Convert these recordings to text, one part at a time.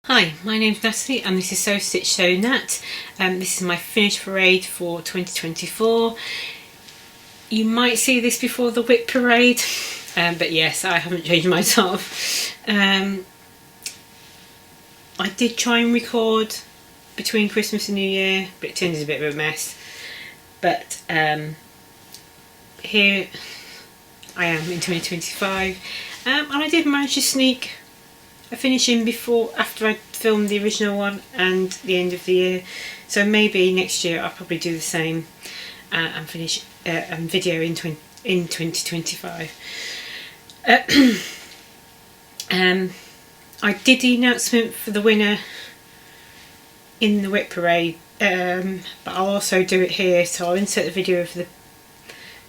Hi, my name's Natalie and this is Sew Stitch Sew Nat. This is my finished parade for 2024. You might see this before the whip parade, but yes, I haven't changed my top. I did try and record between Christmas and New Year, but it turned into a bit of a mess. But here I am in 2025, and I did manage to sneak a finish in after I filmed the original one and the end of the year, so maybe next year I'll probably do the same and finish a video in 2025. I did the announcement for the winner in the whip parade, but I'll also do it here, so I'll insert the video of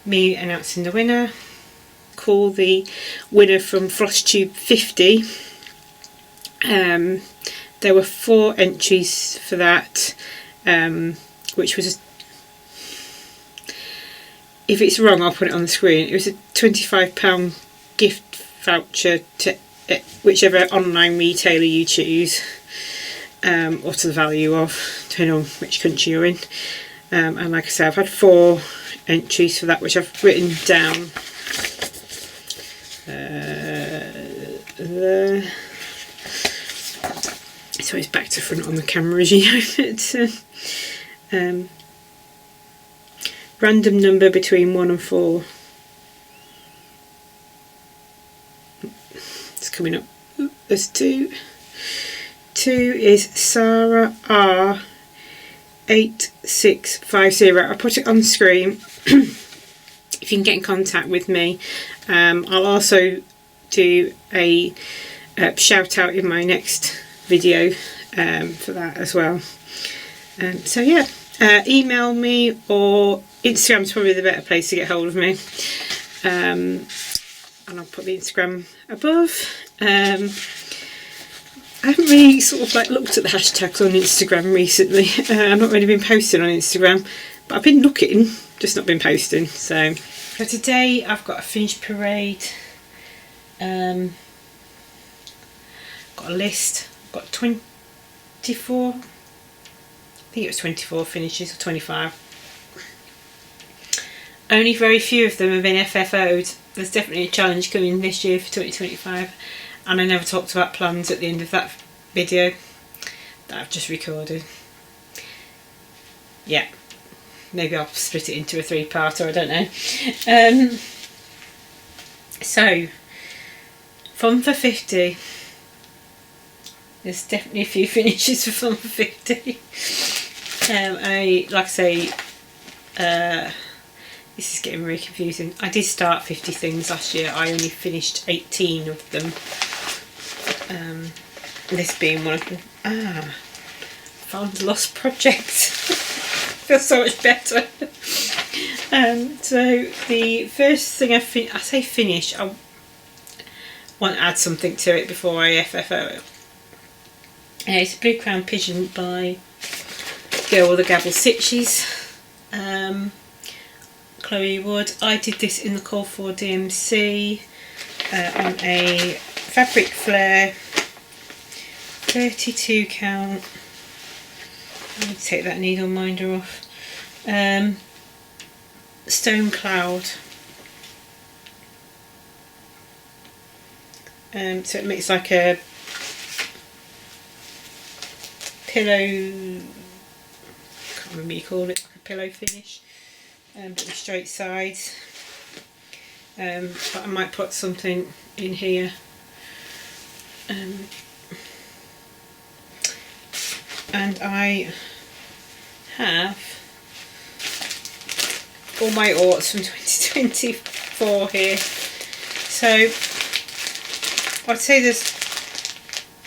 me announcing the winner. Call the winner from Flosstube 50. There were 4 entries for that, which was, if it's wrong I'll put it on the screen, it was a £25 gift voucher to whichever online retailer you choose, or to the value of, depending on which country you're in. And like I said, I've had 4 entries for that, which I've written down there. So it's back to front on the camera as you know it. Random number between 1 and 4. It's coming up. Ooh, there's 2. 2 is Sarah R 8650. I put it on the screen if you can get in contact with me. I'll also do a shout out in my next video for that as well. So yeah, email me, or Instagram's probably the better place to get hold of me, and I'll put the Instagram above. I haven't really sort of looked at the hashtags on Instagram recently. I've not really been posting on Instagram, but I've been looking, just not been posting. So for today I've got a finished parade. Got a list. Got 24, I think it was 24 finishes, or 25. Only very few of them have been FFO'd. There's definitely a challenge coming this year for 2025, and I never talked about plans at the end of that video that I've just recorded. Yeah, maybe I'll split it into a 3-parter, I don't know. So, Fun for 50. There's definitely a few finishes for Fun for 50. Like I say, this is getting very confusing. I did start 50 things last year. I only finished 18 of them. This being one of them. Found the lost project. Feels so much better. So the first thing I say finish, I want to add something to it before I FFO it. It's a Blue Crown Pigeon by Girl with the Gavel Stitches, Chloe Wood. I did this in the Call for DMC on a fabric flare, 32 count. Let me take that needle minder off. Stone Cloud. So it makes like a pillow, can't remember what you call it, like a pillow finish, but with straight sides. But I might put something in here. And I have all my orts from 2024 here. So I'd say there's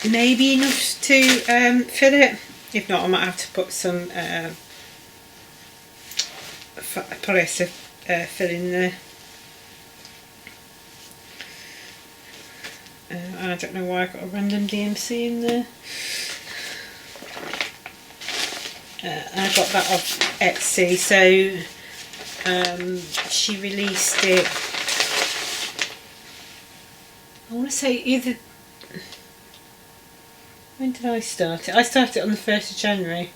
maybe enough to fill it. If not, I might have to put some polyester fill in there. And I don't know why I got a random DMC in there. I got that off Etsy, so she released it, I want to say either When did I start it? I started it on the 1st of January.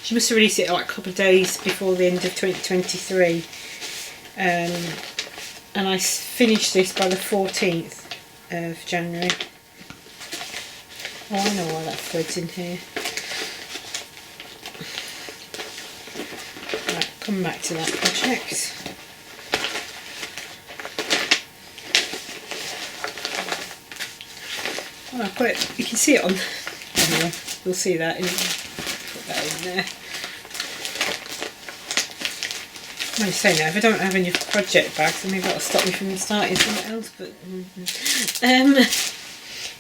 She must have released it like a couple of days before the end of 2023. And I finished this by the 14th of January. Oh, I know why that thread's in here. Right, come back to that project. Oh, I've got it. You can see it on. Anyway, you'll see that. Put that in there. I'm just saying now, if I don't have any project bags, then maybe that'll stop me from starting something else. But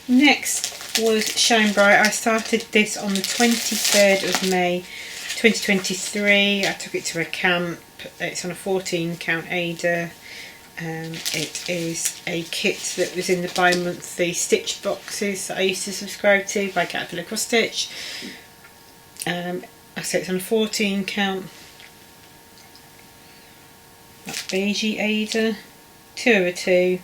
next was Shine Bright. I started this on the 23rd of May 2023. I took it to a camp. It's on a 14 count Ada. It is a kit that was in the bi-monthly stitch boxes that I used to subscribe to by Gavel Cross Stitch. I said it's on a 14 count. That beigey Ada, 2/2.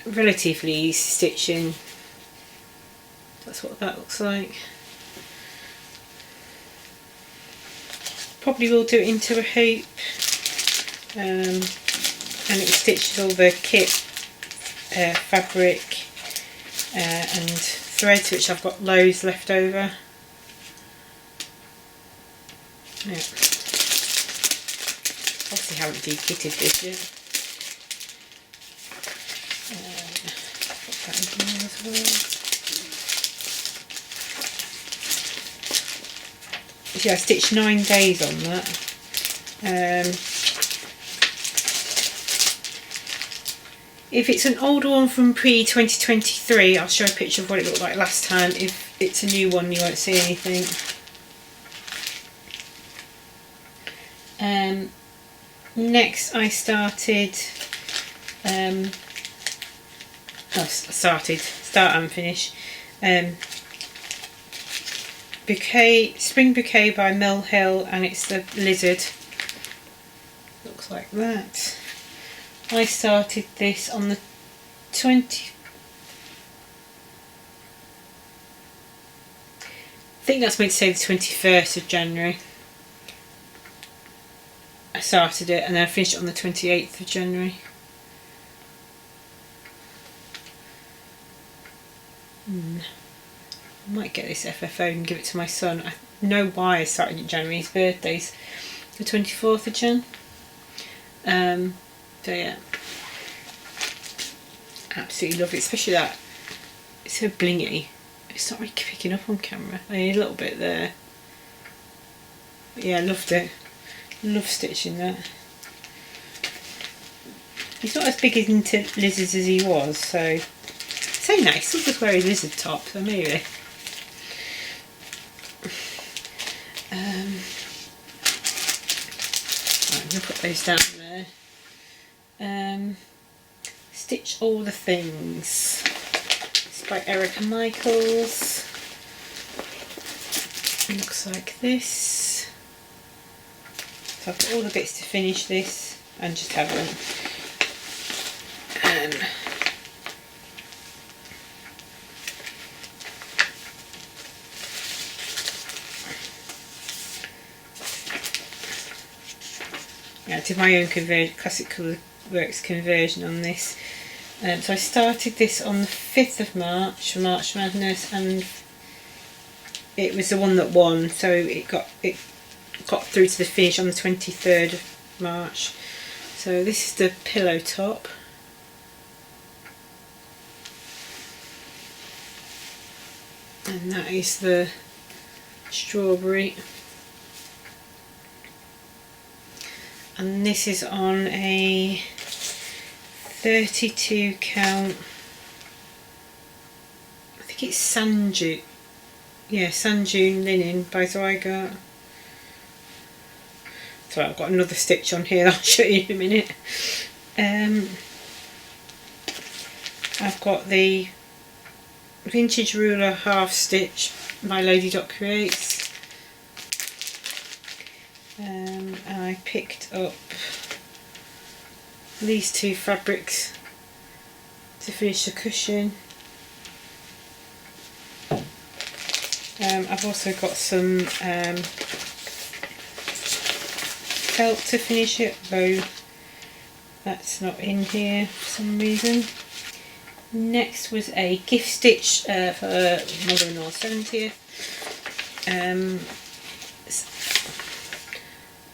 Relatively easy stitching. That's what that looks like. Probably will do it into a hoop, and it stitches all the kit fabric and threads, which I've got loads left over. Yeah. Obviously haven't de-kitted this yet. Put that in there as well. Yeah, I stitched 9 days on that. If it's an older one from pre-2023, I'll show a picture of what it looked like last time. If it's a new one, you won't see anything. Next I started, start and finish, Bouquet, Spring Bouquet by Micheals, and it's the lizard. Looks like that. I started this on the 20... I think that's meant to say the 21st of January. I started it and then I finished it on the 28th of January. I might get this FFO and give it to my son. I know why I started in January. His birthday's the 24th of Jan. So yeah, absolutely love it, especially that it's so blingy. It's not really picking up on camera. I need a little bit there. But yeah, I loved it. Love stitching that. He's not as big into lizards as he was, so say nice. He'll just wear his lizard top, so maybe. Right, I'm going to put those down there. Stitch All the Things. It's by Erica Micheals. It looks like this. So I've got all the bits to finish this and just haven't. Yeah, I did my own Classical Works conversion on this. So I started this on the 5th of March for March Madness, and it was the one that won, so it got through to the finish on the 23rd of March. So this is the pillow top. And that is the strawberry. And this is on a 32 count, I think it's Sand Dune. Yeah, Sand Dune linen by Zygarde. So I've got another stitch on here that I'll show you in a minute. I've got the Vintage Ruler half stitch by Lady Dot Creates. And I picked up these two fabrics to finish the cushion. I've also got some felt to finish it, though that's not in here for some reason. Next was a gift stitch for mother-in-law's 70th.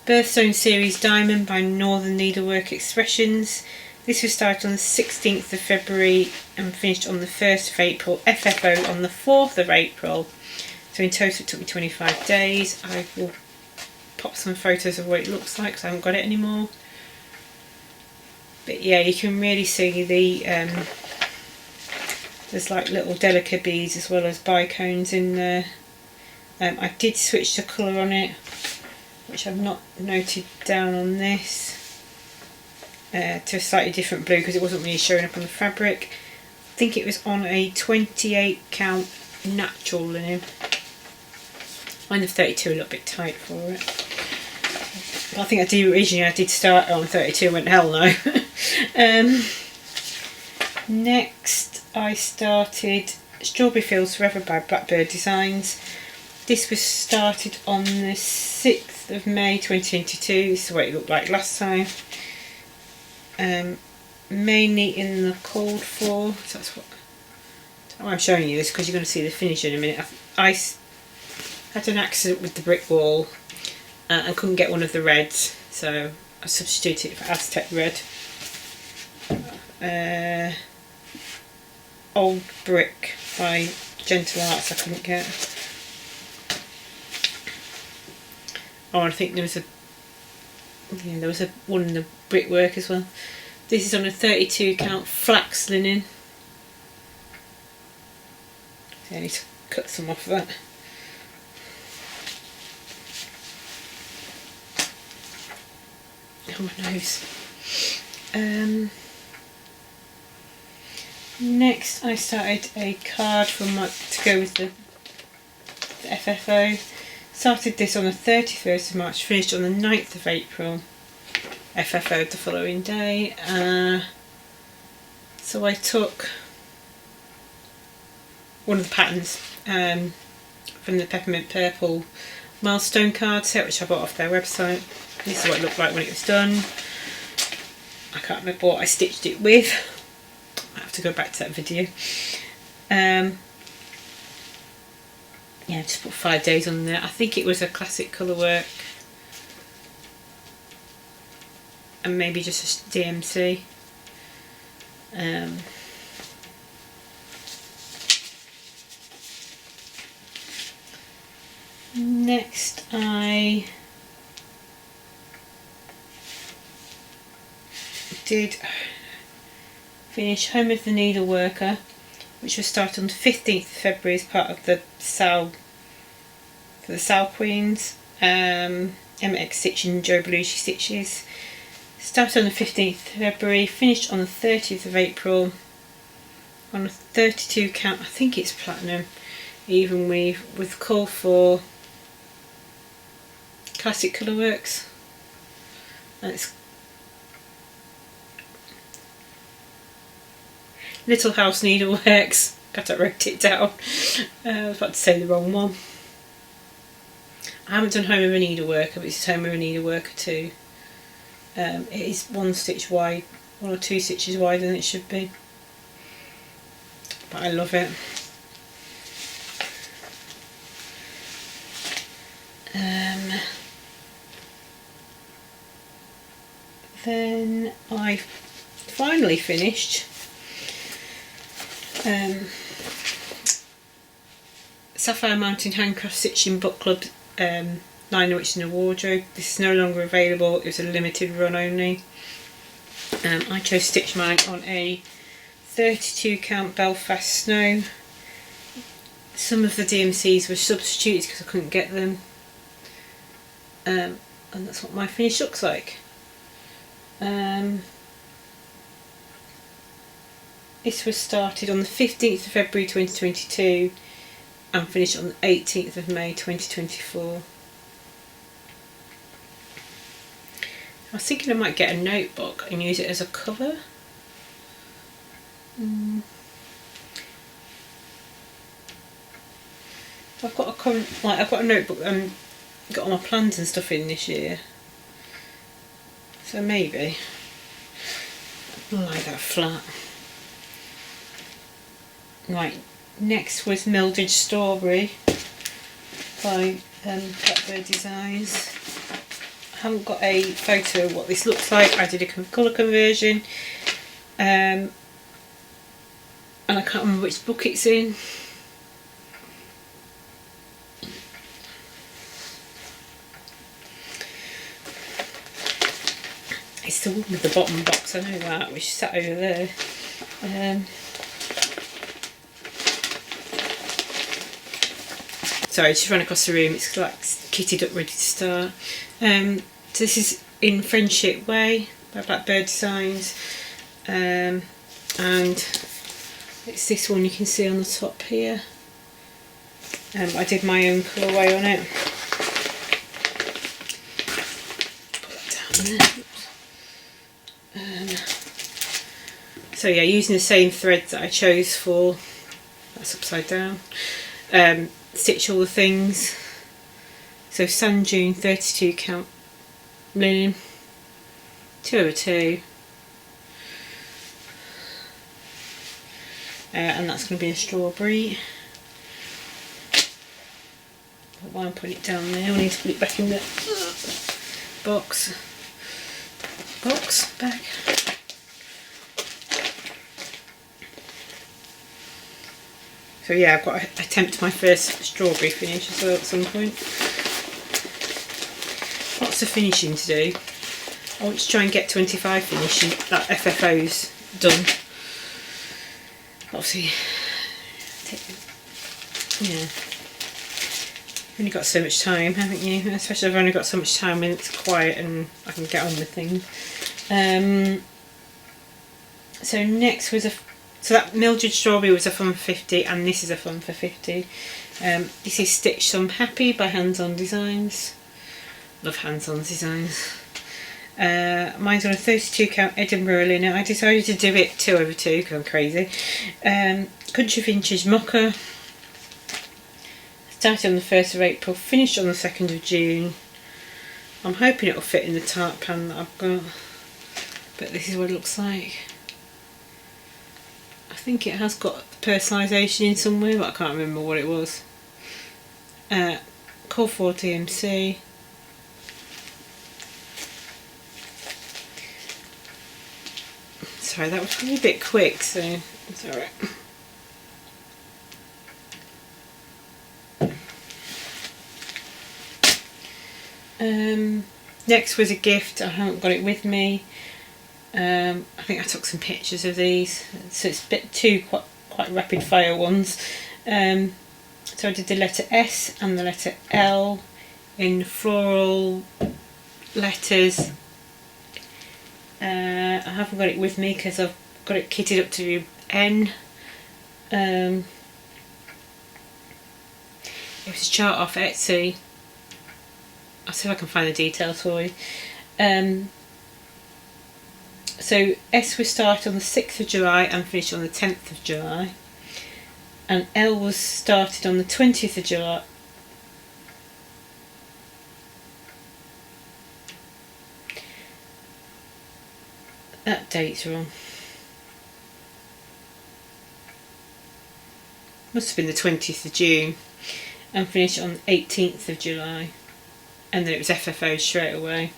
Birthstone Series Diamond by Northern Needlework Expressions. This was started on the 16th of February and finished on the 1st of April. FFO on the 4th of April. So in total it took me 25 days. I will pop some photos of what it looks like because I haven't got it anymore. But yeah, you can really see the there's like little delicate beads as well as bicones in there. I did switch the colour on it, which I've not noted down on this, to a slightly different blue because it wasn't really showing up on the fabric. I think it was on a 28 count natural linen. I find the 32 a little bit tight for it. But I think originally I did start on 32 and went hell no. Next I started Strawberry Fields Forever by Blackbird Designs. This was started on the 6th of May 2022. This is what it looked like last time. Mainly in the cold floor. So that's what I'm showing you this because you're going to see the finish in a minute. I had an accident with the brick wall and couldn't get one of the reds, so I substituted it for Aztec Red. Old Brick by Gentle Arts I couldn't get. Oh, I think there was one in the brickwork as well. This is on a 32 count flax linen. So I need to cut some off of that. Oh, my nose. Next I started a card to go with the FFO. Started this on the 31st of March, finished on the 9th of April. FFO the following day. So I took one of the patterns from the Peppermint Purple milestone card set, which I bought off their website. This is what it looked like when it was done. I can't remember what I stitched it with. I have to go back to that video. Yeah, just put 5 days on there. I think it was a classic colour work and maybe just a DMC. Next I did finish Home of the Needleworker, which was started on the 15th of February as part of the sale for the Sale Queens. MX Stitching Joe Belushi Stitches. Started on the 15th of February, finished on the 30th of April on a 32 count, I think it's platinum, even weave with call for classic colourworks. It's Little House Needleworks. Got I wrote it down. I was about to say the wrong one. I haven't done Home of a Needleworker, but it's Home of a Needleworker too. It is one stitch wide, one or two stitches wider than it should be. But I love it. Then I finally finished Sapphire Mountain Handcrafts Stitching Book Club liner, which is in a wardrobe. This is no longer available. It was a limited run only. I chose to stitch mine on a 32 count Belfast Snow. Some of the DMCs were substitutes because I couldn't get them, and that's what my finish looks like. This was started on the 15th of February 2022 and finished on the 18th of May 2024. I was thinking I might get a notebook and use it as a cover. I've got a current, like I've got a notebook got all my plans and stuff in this year, so maybe I'll lie that flat. Right, next was Mildred Strawberry by Blackbird Designs. I haven't got a photo of what this looks like. I did a colour conversion, and I can't remember which book it's in. It's the one with the bottom box, I know that, which is sat over there. Sorry, I just ran across the room, it's like kitted up ready to start. So this is In Friendship Way by Blackbird Designs, and it's this one you can see on the top here. I did my own colourway on it. Put that down there. So yeah, using the same thread that I chose for, that's upside down, stitch all the things. So Sand Dune 32 count linen, 2/2, and that's going to be a strawberry. But while I'm putting it down there, I need to put it back in the box back. So yeah, I've got to attempt my first strawberry finish as well at some point. Lots of finishing to do. I want to try and get 25 finishing, that FFO's done. Obviously, yeah, you've only got so much time, haven't you? Especially I've only got so much time when it's quiet and I can get on with things. So next was so that Mildred Strawberry was a fun for 50, and this is a fun for 50. This is Stitch Some Happy by Hands On Designs. Love Hands On Designs. Mine's on a 32 count Edinburgh linen. I decided to do it 2/2 because I'm crazy. Country Vintage Mocha. Started on the 1st of April, finished on the 2nd of June. I'm hoping it'll fit in the tart pan that I've got, but this is what it looks like. I think it has got personalisation in somewhere, but I can't remember what it was. Call for DMC. Sorry, that was probably a bit quick, so it's alright. Next was a gift. I haven't got it with me. I think I took some pictures of these, so it's a bit two quite rapid fire ones. So I did the letter S and the letter L in floral letters. I haven't got it with me because I've got it kitted up to N. It was a chart off Etsy. I'll see if I can find the details for you. So S was started on the 6th of July and finished on the 10th of July. And L was started on the 20th of July. That date's wrong. Must have been the 20th of June and finished on the 18th of July. And then it was FFO straight away.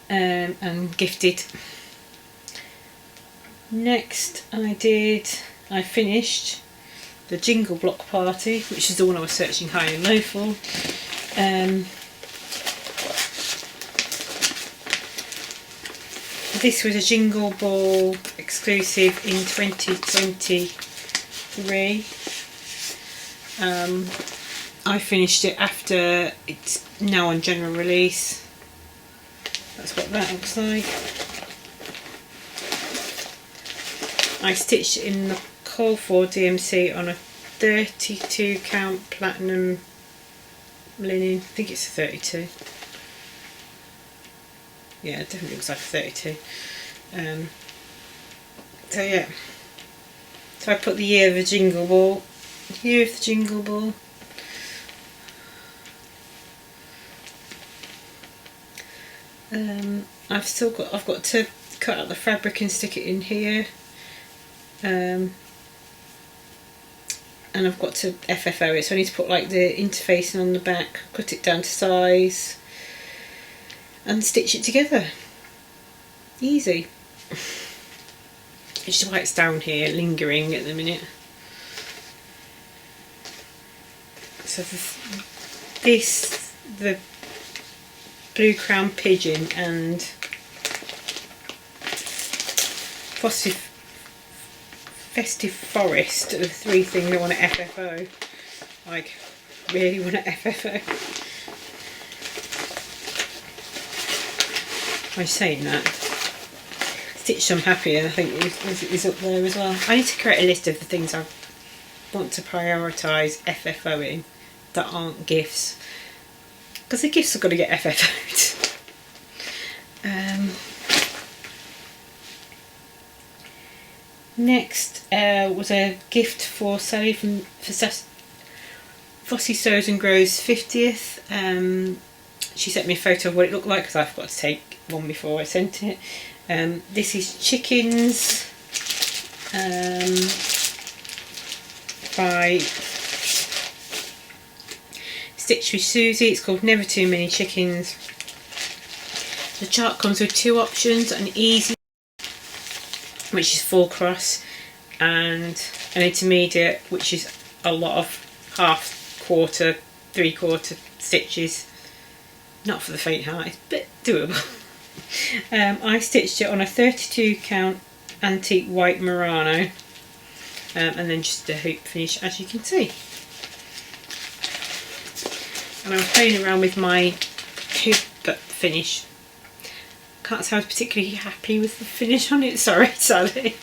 And gifted. Next I finished the Jingle Block Party, which is the one I was searching high and low for. This was a Jingle Ball exclusive in 2023. I finished it after it's now on general release. That's what that looks like. I stitched in the Call for DMC on a 32 count platinum linen. I think it's a 32. Yeah, it definitely looks like a 32. So yeah, so I put the year of the jingle ball, year of the jingle ball. I've got to cut out the fabric and stick it in here, and I've got to FFO it, so I need to put like the interfacing on the back, cut it down to size and stitch it together. Easy. Which is why it's down here lingering at the minute. So the Blue Crown Pigeon and Festive Forest are the three things I want to FFO. Like, really want to FFO. I'm saying that. Stitch Some Happier, I think, is up there as well. I need to create a list of the things I want to prioritise FFOing that aren't gifts. Because the gifts have got to get FFO'd. Next was a gift for Sally for Flossie Sews and Grows 50th. She sent me a photo of what it looked like because I forgot to take one before I sent it. This is chickens by Stitch with Susie. It's called Never Too Many Chickens. The chart comes with two options, an easy, which is full cross, and an intermediate, which is a lot of half, quarter, three-quarter stitches. Not for the faint-hearted, but doable. I stitched it on a 32 count antique white Murano, and then just a hoop finish, as you can see. And I was playing around with my hoop finish. Can't say I was particularly happy with the finish on it, sorry Sally.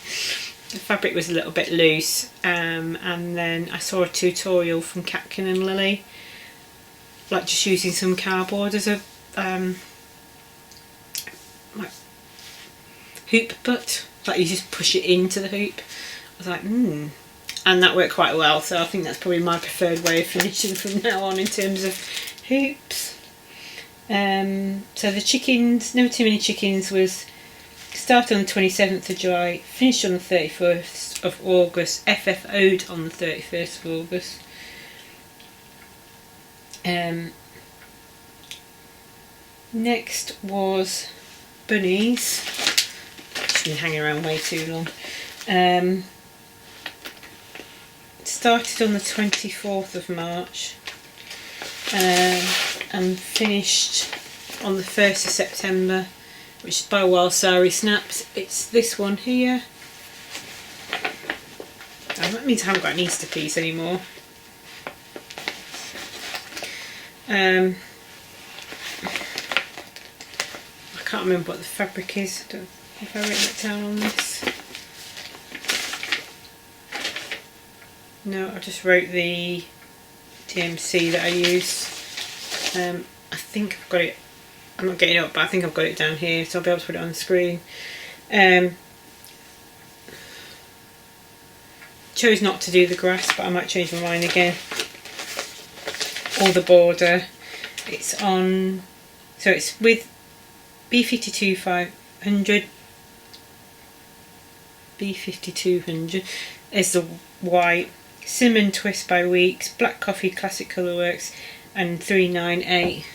The fabric was a little bit loose, and then I saw a tutorial from Catkin and Lily, like just using some cardboard as a like hoop butt, like you just push it into the hoop. I was like, and that worked quite well, so I think that's probably my preferred way of finishing from now on in terms of hoops. So the chickens, Never Too Many Chickens, was started on the 27th of July, finished on the 31st of August, FFO'd on the 31st of August. Next was bunnies. It's been hanging around way too long. Started on the 24th of March and finished on the 1st of September, which is by Wild Sari Snaps. It's this one here. Oh, that means I haven't got an Easter piece anymore. I can't remember what the fabric is. I don't know if I written it down on this. No, I just wrote the DMC that I use. I think I've got it, I'm not getting it up, but I think I've got it down here, so I'll be able to put it on the screen. Chose not to do the grass, but I might change my mind again. Or the border. It's on, so it's with B52 500, B5200 is the white, Cinnamon Twist by Weeks, Black Coffee Classic Colourworks, and 398.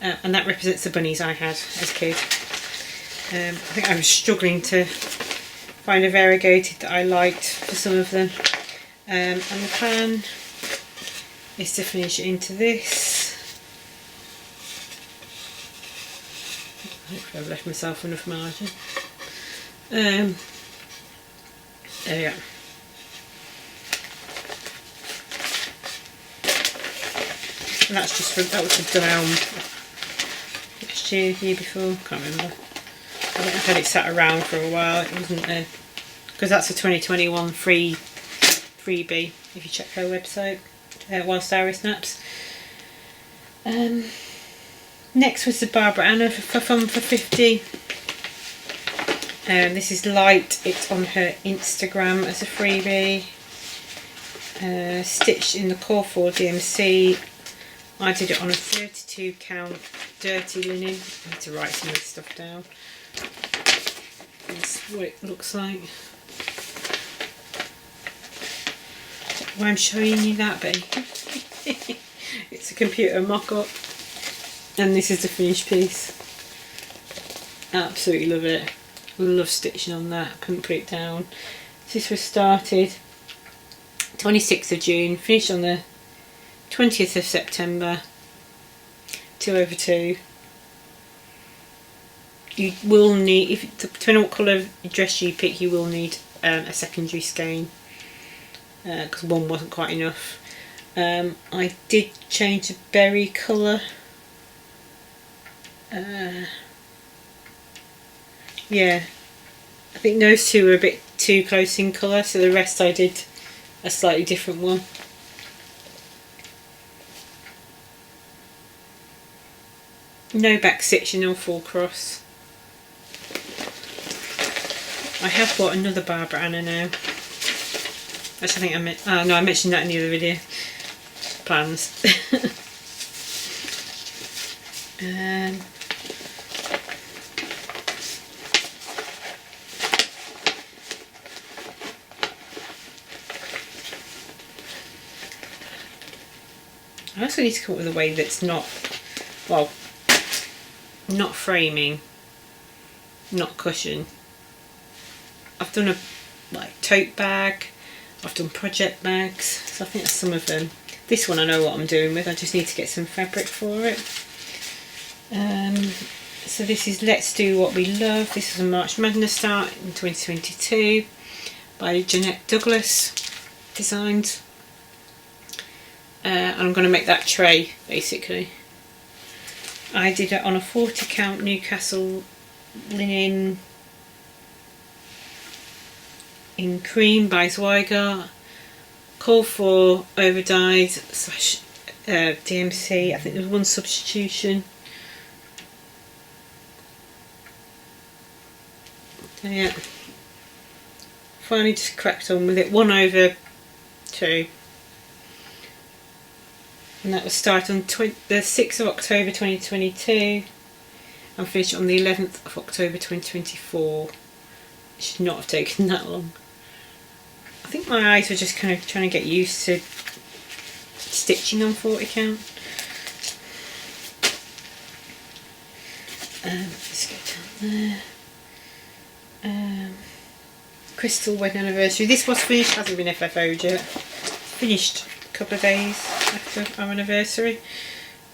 And that represents the bunnies I had as a kid. I think I was struggling to find a variegated that I liked for some of them. And the plan is to finish it into this. Hopefully I've left myself enough margin. There we go. And that's just that was for down last year, year before, can't remember. I think I've had it sat around for a while. It wasn't there because that's a 2021 freebie if you check her website, Wild Sari Snaps. Next was the Barbara Anna for Fun for 50. This is light, it's on her Instagram as a freebie. Stitched in the core 4 DMC. I did it on a 32 count dirty linen. I need to write some of this stuff down. That's what it looks like. Why I'm showing you that, babe. It's a computer mock-up. And this is the finished piece. Absolutely love it. Love stitching on that. Couldn't put it down. This was started 26th of June, finished on the 20th of September, 2/2. You will need, depending on what colour dress you pick, you will need a secondary skein, because one wasn't quite enough. I did change the berry colour. Yeah, I think those two were a bit too close in colour, so the rest I did a slightly different one. No back stitching or full cross. I have bought another Barbara Anna now. Actually, I think no, I mentioned that in the other video. Plans. I also need to come up with a way that's not, well, not framing, not cushion. I've done a tote bag, I've done project bags, so I think that's some of them. This one I know what I'm doing with, I just need to get some fabric for it. So this is Let's Do What We Love. This is a March Madness start in 2022 by Jeanette Douglas Designs. And I'm going to make that tray basically. I did it on a 40 count Newcastle linen in cream by Zweigart, call for overdyed / DMC. I think there was one substitution. So yeah, finally just cracked on with it. 1/2, and that was started on the 6th of October 2022 and finished on the 11th of October 2024. It should not have taken that long. I think my eyes were just kind of trying to get used to stitching on 40 count. Let's go down there. Crystal Wedding Anniversary. This was finished, hasn't been FFO'd yet. Finished a couple of days after our anniversary.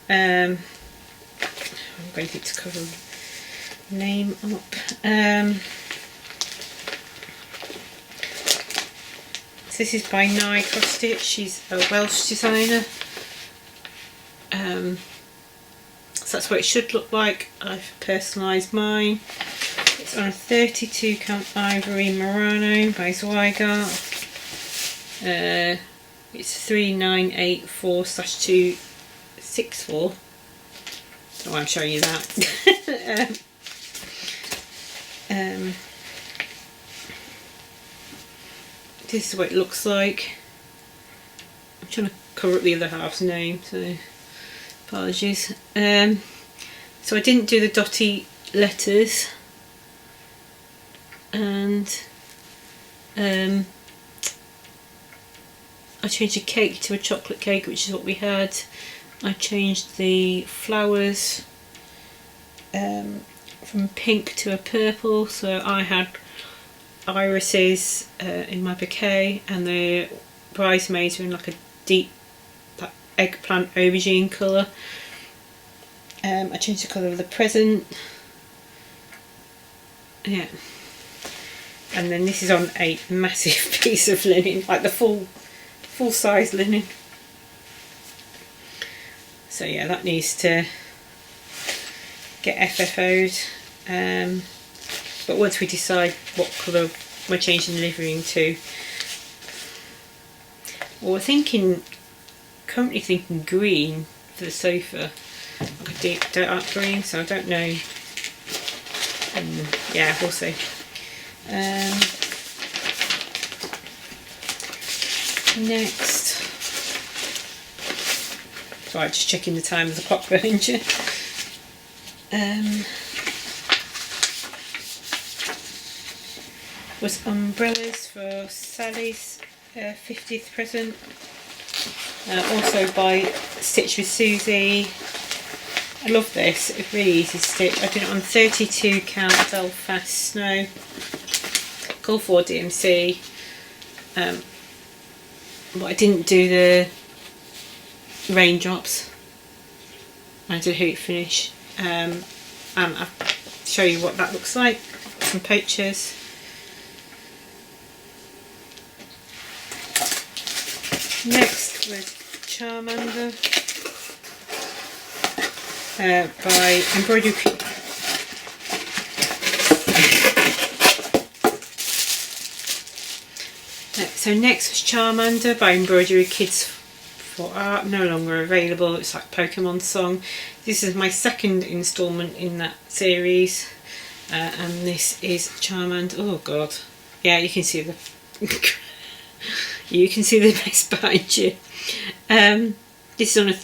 I'm going to need to cover the name up. So this is by Nye Cross Stitch. She's a Welsh designer. So that's what it should look like. I've personalised mine. It's on a 32 count ivory Murano by Zweigart. It's 3984/264. Don't know why I'm showing you that. This is what it looks like. I'm trying to cover up the other half's name, so apologies. So I didn't do the dotty letters, and I changed a cake to a chocolate cake, which is what we had. I changed the flowers from pink to a purple, so I had irises in my bouquet, and the bridesmaids were in like a deep eggplant aubergine colour. I changed the colour of the present. Yeah. And then this is on a massive piece of linen, like the full size linen. So yeah, that needs to get FFO'd. But once we decide what colour we're changing the liverying to, well, we're currently thinking green for the sofa, like a deep dark green, so I don't know. Yeah, we'll see. Next, sorry, just checking the time of the clock behind you. Was umbrellas for Sally's 50th present. Also by Stitch with Susie. I love this, it's really easy to stitch. I did it on 32 count Belfast Snow. Call for DMC. But I didn't do the raindrops. I did hoop finish. And I'll show you what that looks like. Some poachers. Next was Charmander by Embroidery. So next was Charmander by Embroidery Kids for Art, no longer available. It's like Pokemon Song. This is my second instalment in that series, and this is Charmander. Oh god, yeah, you can see the you can see the best behind you. This is on a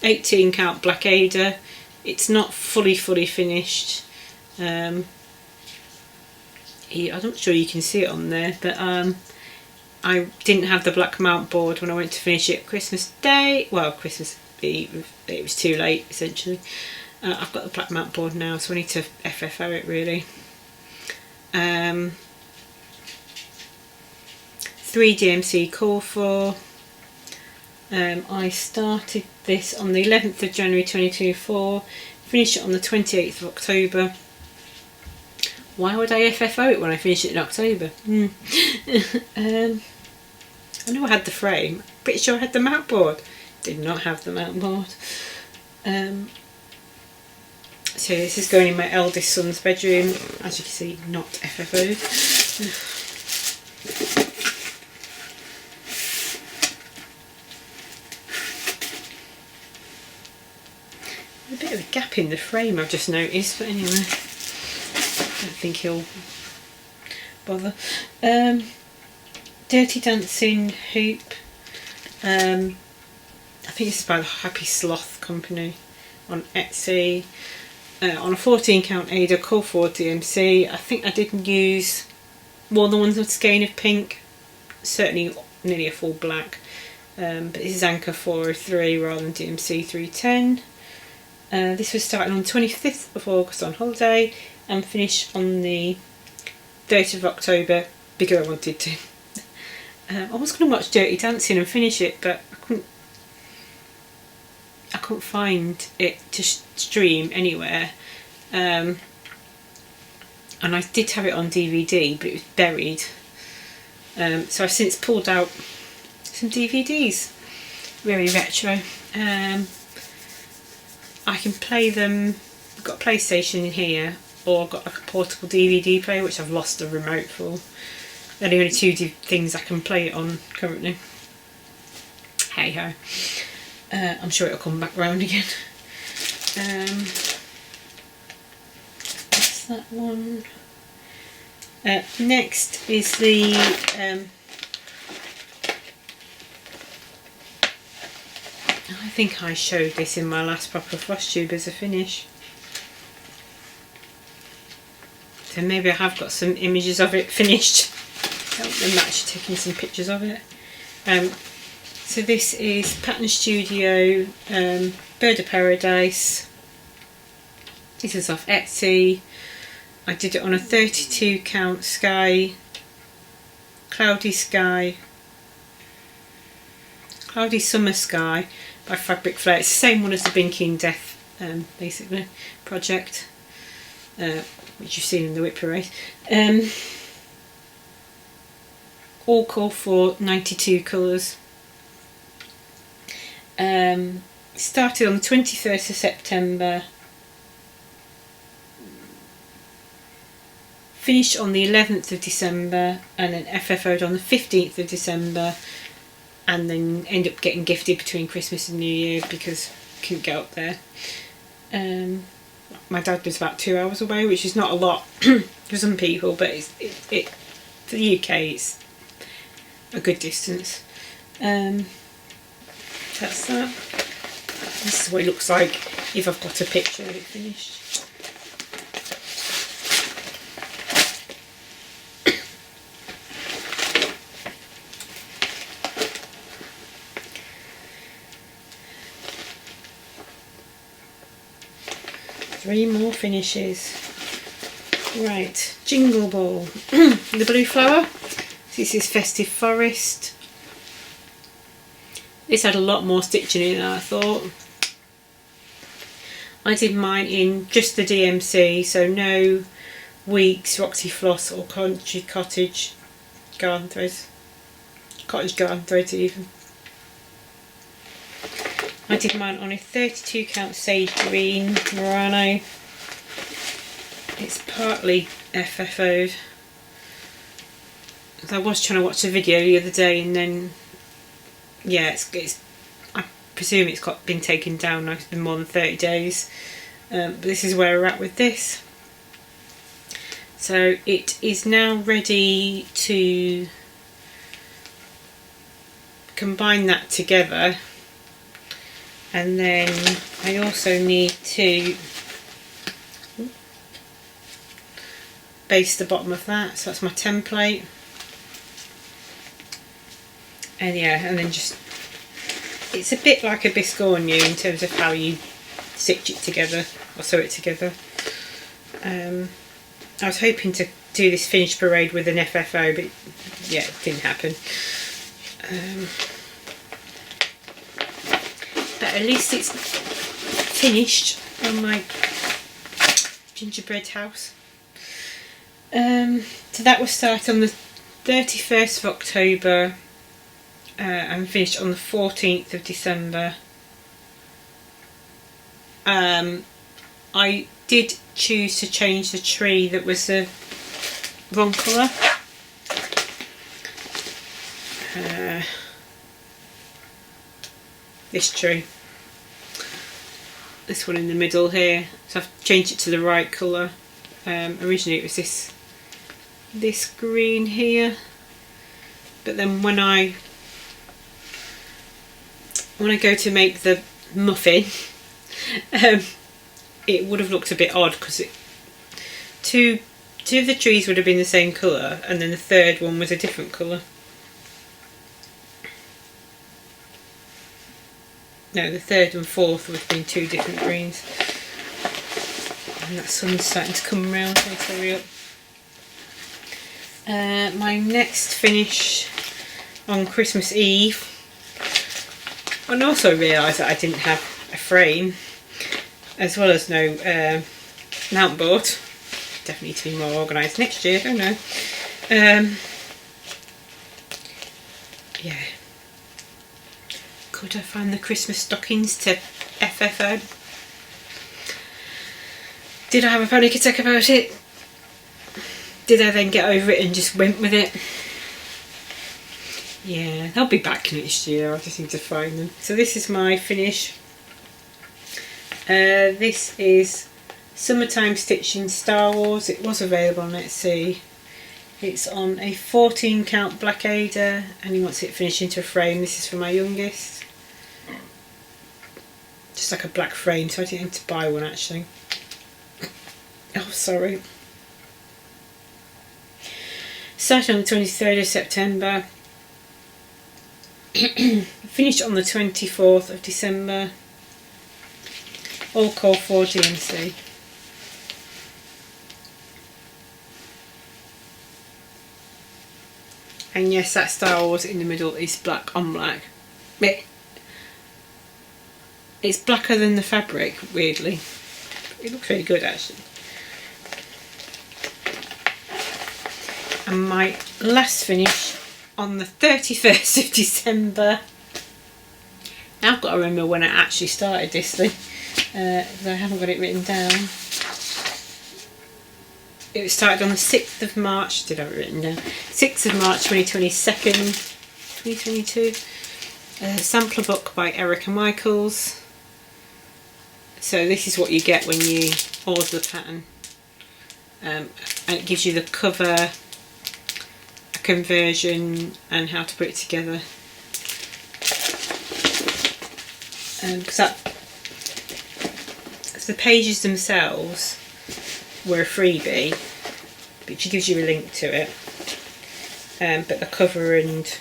18 count Black Ada. It's not fully finished. I'm not sure you can see it on there, but I didn't have the black mount board when I went to finish it Christmas Day. Well, Christmas Eve, it was too late essentially. I've got the black mount board now, so I need to FFO it really. 3 DMC call for. I started this on the 11th of January 2024, finished it on the 28th of October. Why would I FFO it when I finish it in October? I know I had the frame, pretty sure I had the mount board. Did not have the mount board. So this is going in my eldest son's bedroom, as you can see, not FFO'd. A bit of a gap in the frame I've just noticed, but anyway, I don't think he'll bother. Dirty Dancing hoop. I think this is by the Happy Sloth Company on Etsy. On a 14 count Ada, call for DMC. I think I didn't use more than one skein of pink, certainly nearly a full black. But this is Anchor 403 rather than DMC 310. This was starting on the 25th of August on holiday and finished on the 30th of October because I wanted to. I was going to watch Dirty Dancing and finish it, but I couldn't find it to stream anywhere. And I did have it on DVD, but it was buried. So I've since pulled out some DVDs, very retro. I can play them. I've got a PlayStation in here, or I've got like a portable DVD player, which I've lost the remote for. They're the only two things I can play it on currently. Hey ho. I'm sure it'll come back round again. That's that one. Next is the I think I showed this in my last proper Flosstube as a finish. So maybe I have got some images of it finished. I'm actually taking some pictures of it. So this is Pattern Studio Bird of Paradise. This is off Etsy. I did it on a 32 count sky, cloudy summer sky by Fabric Flare. It's the same one as the Binking Death basically project, which you've seen in the whip parade. All call for 92 colours. Started on the 21st of September, finished on the 11th of December, and then FFO'd on the 15th of December, and then ended up getting gifted between Christmas and New Year because I couldn't get up there. my dad lives about 2 hours away, which is not a lot for some people, but it for the UK it's a good distance. That's that. This is what it looks like if I've got a picture of it finished. 3 more finishes. Right, Jingle Ball. The blue flower. This is Festive Forest. This had a lot more stitching in it than I thought. I did mine in just the DMC, so no Weeks, Roxy Floss or Country Cottage garden threads. Cottage garden threads even. I did mine on a 32 count sage green Murano. It's partly FFO'd. I was trying to watch a video the other day and then, yeah, I presume it's been taken down now. It's been more than 30 days. But this is where we're at with this. So it is now ready to combine that together. And then I also need to base the bottom of that, so that's my template. And yeah, and then just, it's a bit like a biscornu in terms of how you stitch it together or sew it together. I was hoping to do this finished parade with an FFO, but yeah, it didn't happen. But at least it's finished on my gingerbread house. So that was started on the 31st of October and finished on the 14th of December. I did choose to change the tree that was the wrong colour. This tree. This one in the middle here. So I've changed it to the right colour. Originally it was this green here. But then when I go to make the muffin, it would have looked a bit odd because two of the trees would have been the same colour and then the third one was a different colour. No, the third and fourth would have been 2 different greens. And that sun's starting to come round, so I'll hurry up. My next finish on Christmas Eve, and also realised that I didn't have a frame, as well as no mount board. Definitely need to be more organised next year, don't know. Yeah. Could I find the Christmas stockings to FFO? Did I have a panic attack about it? Did I then get over it and just went with it? Yeah, they'll be back next year. I just need to find them. So this is my finish. This is Summertime Stitching Star Wars. It was available on Etsy. It's on a 14 count Blackbird and he wants it finished into a frame. This is for my youngest. Just like a black frame, so I didn't have to buy one actually. Oh, sorry. Started on the 23rd of September. Finished on the 24th of December. All call for DMC. And yes, that Star Wars in the middle is black on black. It's blacker than the fabric, weirdly. It looks really good actually. And my last finish on the 31st of December. Now I've got to remember when I actually started this thing, because I haven't got it written down. It was started on the 6th of March, did I have it written down? 6th of March 2022. A sampler book by Eric and Micheals. So this is what you get when you all of the pattern, and it gives you the cover, a conversion, and how to put it together. Because the pages themselves were a freebie, but she gives you a link to it. But the cover and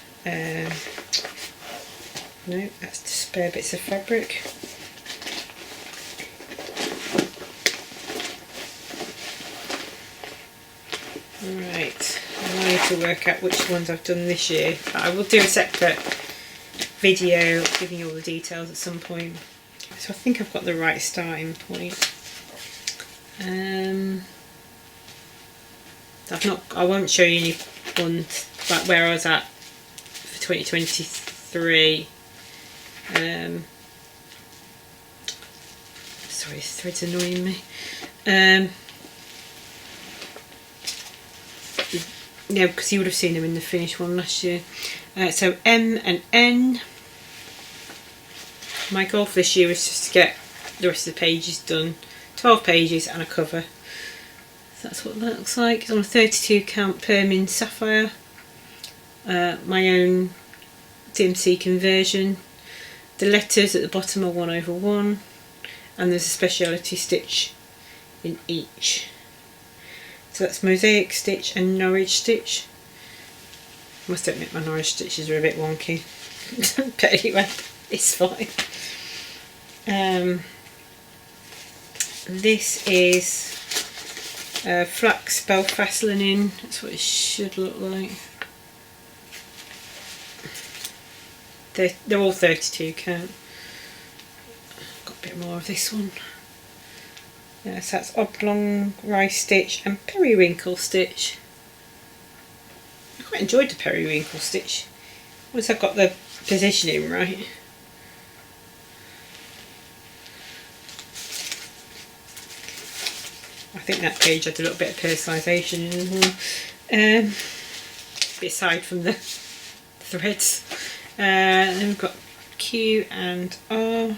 no, that's the spare bits of fabric. Right, I need to work out which ones I've done this year. I will do a separate video giving you all the details at some point. So I think I've got the right starting point. I won't show you any ones like where I was at for 2023. Sorry, this thread's annoying me. Yeah, because you would have seen them in the finished one last year. So M and N. My goal for this year is just to get the rest of the pages done. 12 pages and a cover. So that's what that looks like. It's on a 32 count Peppermint Sapphire. My own DMC conversion. The letters at the bottom are 1/1, and there's a speciality stitch in each. So that's mosaic stitch and Norwich stitch. I must admit my Norwich stitches are a bit wonky. But anyway, it's fine. This is flax Belfast linen. That's what it should look like. They're all 32 count. Got a bit more of this one. Yeah, so that's oblong rice stitch and periwinkle stitch. I quite enjoyed the periwinkle stitch once I got the positioning right. I think that page had a little bit of personalisation in as well. Aside from the threads. Then we've got Q and R.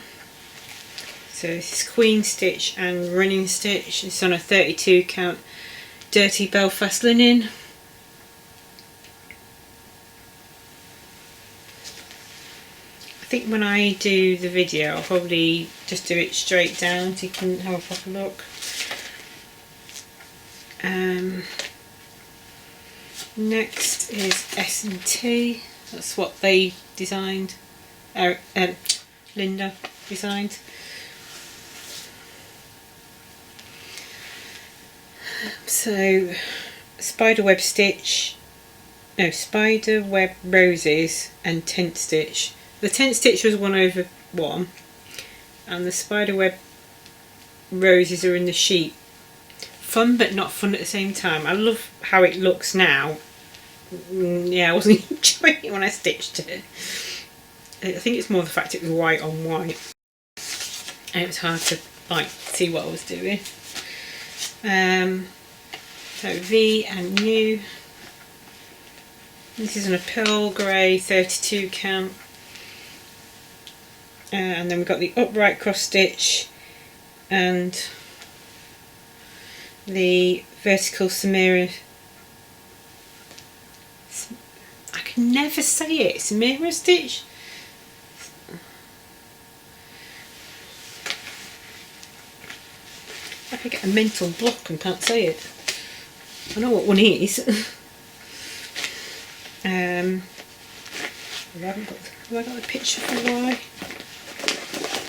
So this is queen stitch and running stitch. It's on a 32 count dirty Belfast linen. I think when I do the video I'll probably just do it straight down so you can have a proper look. Next is S&T. That's what they designed. Linda designed. So spiderweb stitch, no, spiderweb roses and tent stitch. The tent stitch was 1/1, and the spiderweb roses are in the sheet. Fun but not fun at the same time. I love how it looks now. Yeah, I wasn't enjoying it when I stitched it. I think it's more the fact it was white on white, and it was hard to like see what I was doing. So V and U. This is on a pearl grey 32 count, and then we've got the upright cross stitch and the vertical Samira. I can never say it. Samira stitch. I could get a mental block and can't say it. I know what one is. Have I got the picture for why?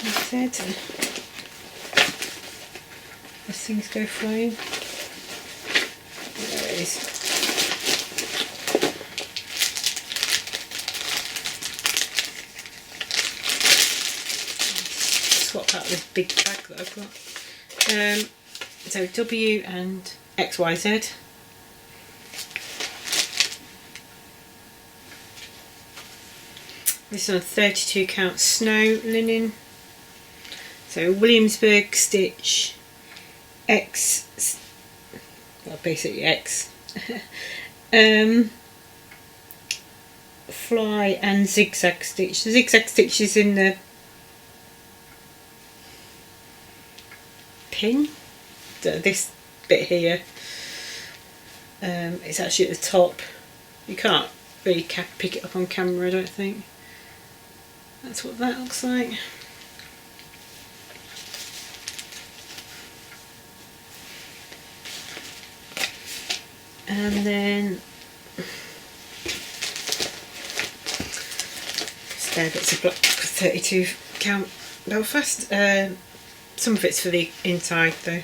Instead, as things go flying. There it is. Swap out this big bag that I've got. So W and XYZ. This is on a 32 count snow linen. So Williamsburg stitch, X, well basically X, fly and zigzag stitch. The zigzag stitch is in the pin. this bit here. It's actually at the top. You can't really pick it up on camera, I don't think. That's what that looks like. And then spare bits of black 32 count Belfast. Some of it's for the inside though.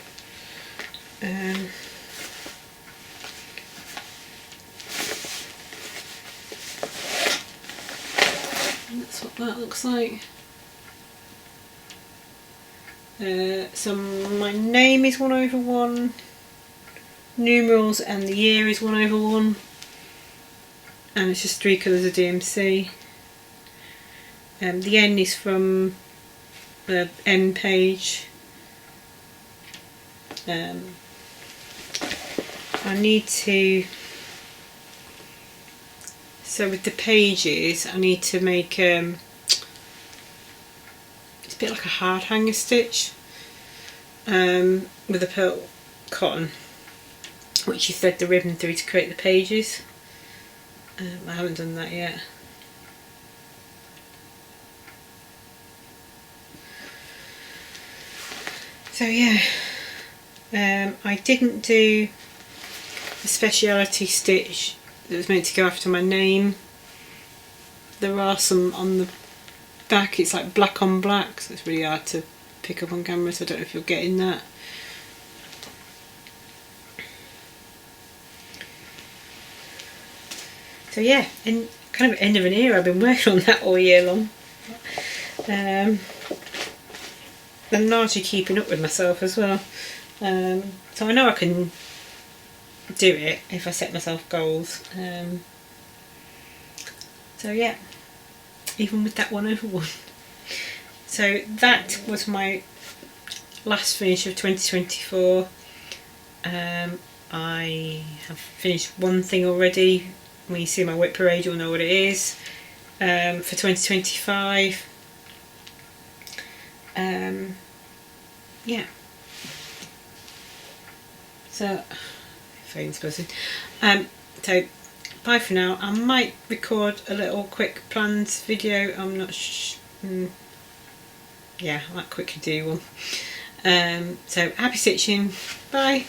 That's what that looks like. So my name is 1/1, numerals and the year is 1/1, and it's just 3 colours of DMC. The N is from the N page. I need to, so with the pages I need to make it's a bit like a hard hanger stitch with a pearl cotton, which you thread the ribbon through to create the pages. I haven't done that yet. So yeah, I didn't do the speciality stitch that was meant to go after my name. There are some on the back, it's like black on black, so it's really hard to pick up on camera, so I don't know if you're getting that. So yeah, and kind of end of an era. I've been working on that all year long. I'm largely keeping up with myself as well. So I know I can do it if I set myself goals. So yeah, even with that 1/1. So that was my last finish of 2024. I have finished one thing already. When you see my whip parade you'll know what it is. For 2025. Yeah. So, phone's buzzing. So bye for now. I might record a little quick plans video. I'm not yeah, I might quickly do one. So happy stitching. Bye.